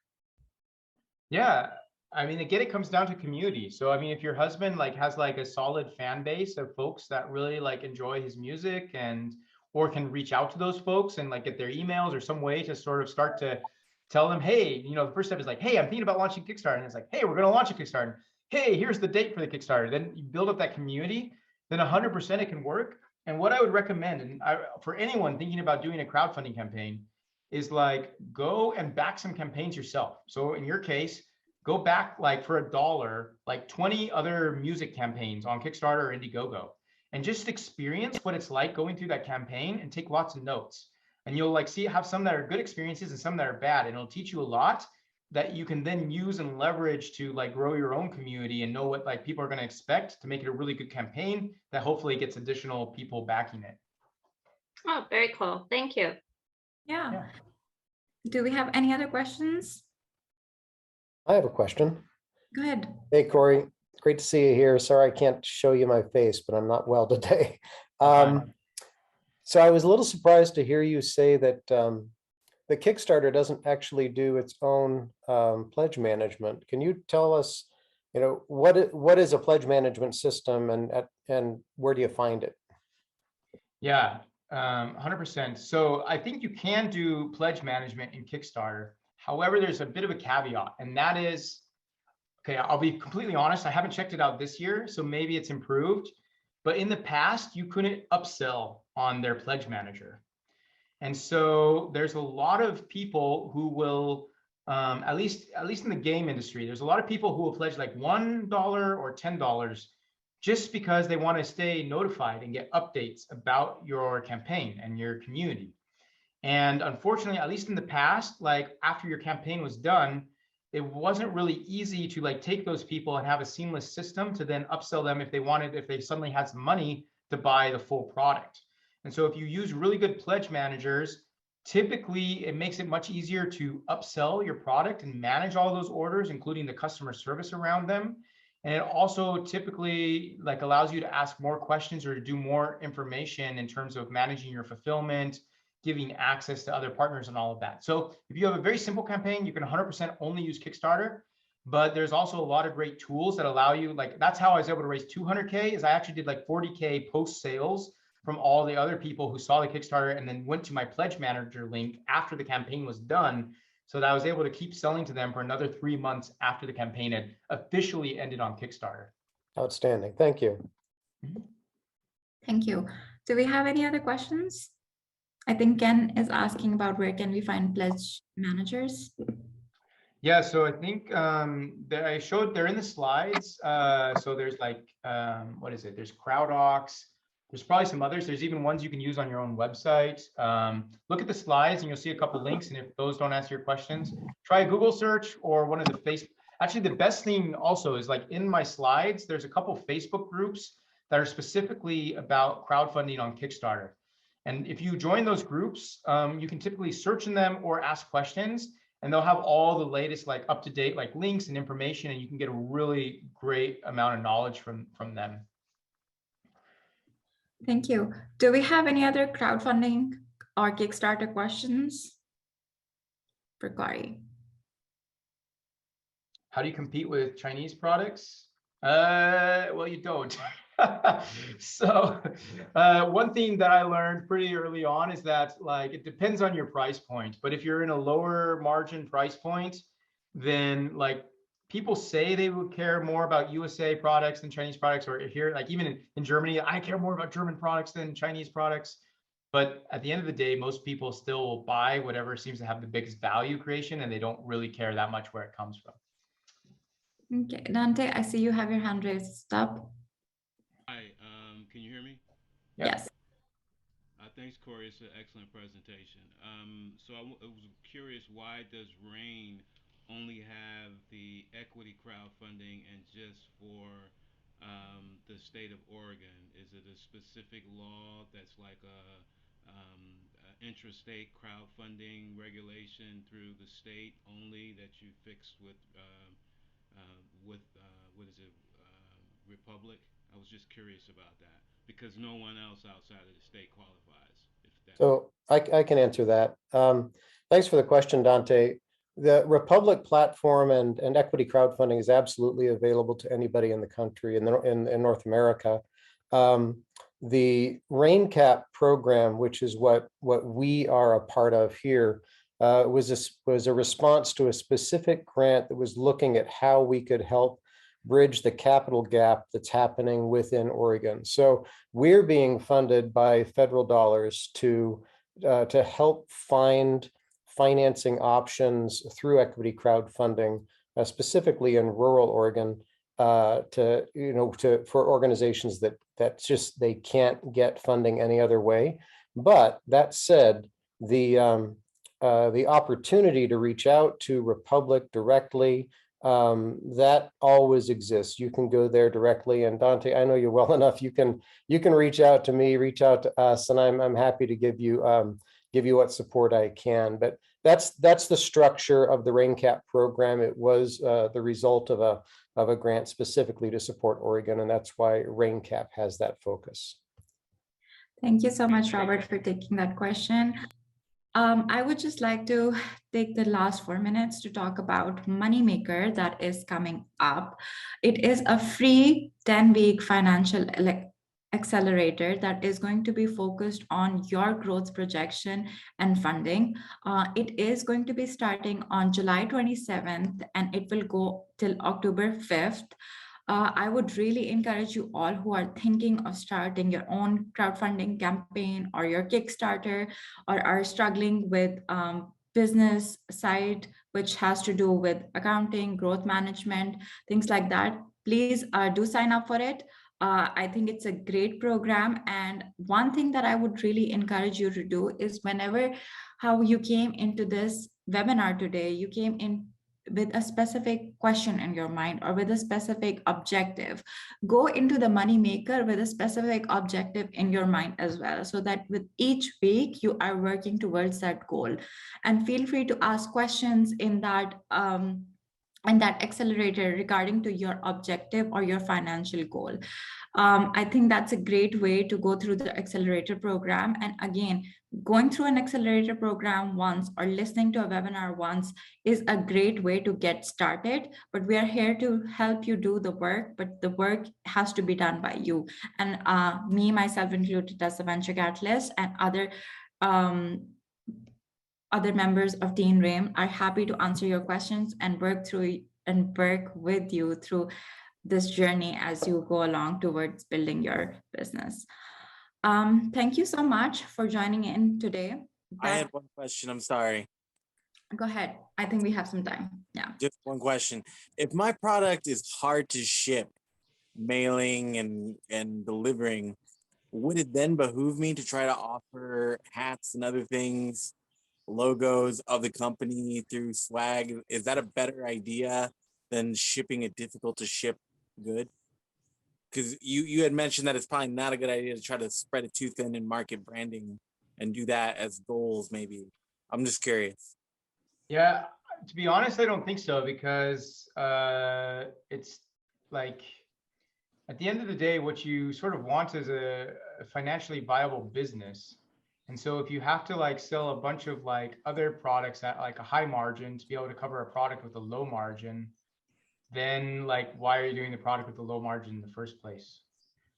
Speaker 3: Yeah, I mean, again, it comes down to community. So I mean, if your husband like has like a solid fan base of folks that really like enjoy his music and or can reach out to those folks and like get their emails or some way to sort of start to tell them, hey, you know, the first step is like, hey, I'm thinking about launching Kickstarter. And it's like, hey, we're going to launch a Kickstarter. Hey, here's the date for the Kickstarter. Then you build up that community, then 100% it can work. And what I would recommend, and for anyone thinking about doing a crowdfunding campaign, is like go and back some campaigns yourself. So in your case, go back like for $1, like 20 other music campaigns on Kickstarter or Indiegogo, and just experience what it's like going through that campaign and take lots of notes. And you'll like have some that are good experiences and some that are bad, and it'll teach you a lot that you can then use and leverage to like grow your own community and know what like people are going to expect to make it a really good campaign that hopefully gets additional people backing it.
Speaker 4: Oh, very cool. Thank you.
Speaker 2: Yeah. Do we have any other questions?
Speaker 5: I have a question.
Speaker 2: Go ahead.
Speaker 5: Hey, Corey. Great to see you here. Sorry I can't show you my face, but I'm not well today. So I was a little surprised to hear you say that the Kickstarter doesn't actually do its own pledge management. Can you tell us, you know, what is a pledge management system and where do you find it?
Speaker 3: Yeah, 100%. So I think you can do pledge management in Kickstarter. However, there's a bit of a caveat, and that is, okay, I'll be completely honest, I haven't checked it out this year, so maybe it's improved. But in the past, you couldn't upsell on their pledge manager. And so there's a lot of people who will, at least in the game industry, there's a lot of people who will pledge like $1 or $10 just because they want to stay notified and get updates about your campaign and your community. And unfortunately, at least in the past, like after your campaign was done, it wasn't really easy to like take those people and have a seamless system to then upsell them if they suddenly had some money to buy the full product. And so if you use really good pledge managers, Typically, it makes it much easier to upsell your product and manage all those orders, including the customer service around them. And it also typically like allows you to ask more questions or to do more information in terms of managing your fulfillment, giving access to other partners and all of that. So if you have a very simple campaign, you can 100% only use Kickstarter, but there's also a lot of great tools that allow you, like that's how I was able to raise 200K is I actually did like 40K post sales from all the other people who saw the Kickstarter and then went to my pledge manager link after the campaign was done, so that I was able to keep selling to them for another 3 months after the campaign had officially ended on Kickstarter.
Speaker 5: Outstanding. Thank you.
Speaker 2: Thank you. Do we have any other questions? I think Ken is asking about where can we find pledge managers?
Speaker 3: Yeah, so I think that I showed, they're in the slides. So there's like, what is it? There's CrowdOx. There's probably some others. There's even ones you can use on your own website. Look at the slides and you'll see a couple links. And if those don't answer your questions, try a Google search or one of the Facebook. Actually, the best thing also is like in my slides, there's a couple Facebook groups that are specifically about crowdfunding on Kickstarter. And if you join those groups, you can typically search in them or ask questions, and they'll have all the latest like up-to-date like links and information, and you can get a really great amount of knowledge from them.
Speaker 2: Thank you. Do we have any other crowdfunding or Kickstarter questions for Corey?
Speaker 3: How do you compete with Chinese products? Well, you don't. So one thing that I learned pretty early on is that like it depends on your price point. But if you're in a lower margin price point, then like people say they would care more about USA products than Chinese products, or here, like even in Germany, I care more about German products than Chinese products. But at the end of the day, most people still will buy whatever seems to have the biggest value creation, and they don't really care that much where it comes from.
Speaker 2: Okay, Dante, I see you have your hand raised. Stop.
Speaker 6: Hi, can you hear me?
Speaker 3: Yep.
Speaker 2: Yes.
Speaker 6: Thanks, Corey. It's an excellent presentation. So I was curious, why does RAIN only have the equity crowdfunding and just for the state of Oregon? Is it a specific law that's like a intrastate crowdfunding regulation through the state only that you fixed with what is it, Republic? I was just curious about that because no one else outside of the state qualifies. If that
Speaker 5: So I can answer that. Thanks for the question, Dante. The Republic platform and equity crowdfunding is absolutely available to anybody in the country in North America. The RainCap program, which is what we are a part of here, was a response to a specific grant that was looking at how we could help bridge the capital gap that's happening within Oregon. So we're being funded by federal dollars to help find financing options through equity crowdfunding, specifically in rural Oregon, for organizations that just they can't get funding any other way. But that said, the opportunity to reach out to Republic directly, that always exists. You can go there directly, and Dante, I know you well enough. You can reach out to me, reach out to us, and I'm happy to give you what support I can. But that's the structure of the RainCap program. It was the result of a grant specifically to support Oregon, and that's why RainCap has that focus.
Speaker 2: Thank you so much, Robert, for taking that question. I would just like to take the last 4 minutes to talk about Moneymaker that is coming up. It is a free 10-week financial accelerator that is going to be focused on your growth projection and funding. It is going to be starting on July 27th and it will go till October 5th. I would really encourage you all who are thinking of starting your own crowdfunding campaign or your Kickstarter, or are struggling with business side, which has to do with accounting, growth management, things like that. Please do sign up for it. I think it's a great program. And one thing that I would really encourage you to do is how you came into this webinar today, you came in with a specific question in your mind or with a specific objective. Go into the money maker with a specific objective in your mind as well, so that with each week you are working towards that goal. And feel free to ask questions in that accelerator regarding to your objective or your financial goal. I think that's a great way to go through the accelerator program. And again, going through an accelerator program once or listening to a webinar once is a great way to get started, but we are here to help you do the work, but the work has to be done by you. And me, myself included as a venture catalyst, and other members of Team RAIM are happy to answer your questions and work with you through this journey as you go along towards building your business. Thank you so much for joining in today.
Speaker 7: I had one question. I'm sorry.
Speaker 2: Go ahead. I think we have some time. Yeah.
Speaker 7: Just one question. If my product is hard to ship, mailing and delivering, would it then behoove me to try to offer hats and other things, logos of the company through swag? Is that a better idea than shipping a difficult to ship good? Because you had mentioned that it's probably not a good idea to try to spread it too thin in market branding and do that as goals, maybe. I'm just curious.
Speaker 3: Yeah, to be honest, I don't think so, because it's like, at the end of the day, what you sort of want is a financially viable business. And so if you have to like sell a bunch of like other products at like a high margin to be able to cover a product with a low margin, then like, why are you doing the product with the low margin in the first place?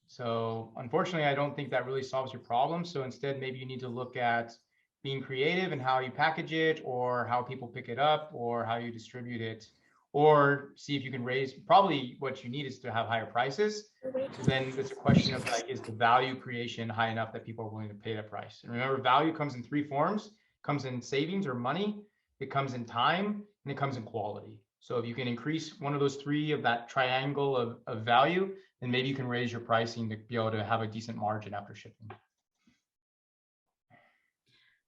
Speaker 3: So unfortunately, I don't think that really solves your problem. So instead, maybe you need to look at being creative in how you package it, or how people pick it up, or how you distribute it, or see if you can raise. Probably what you need is to have higher prices. So then it's a question of like, is the value creation high enough that people are willing to pay that price? And remember, value comes in three forms. It comes in savings or money, it comes in time, and it comes in quality. So if you can increase one of those three of that triangle of value, then maybe you can raise your pricing to be able to have a decent margin after shipping.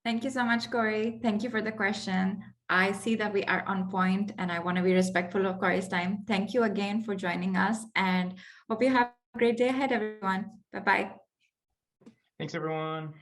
Speaker 2: Thank you so much, Corey. Thank you for the question. I see that we are on point, and I want to be respectful of Corey's time. Thank you again for joining us, and hope you have a great day ahead, everyone. Bye-bye.
Speaker 3: Thanks, everyone.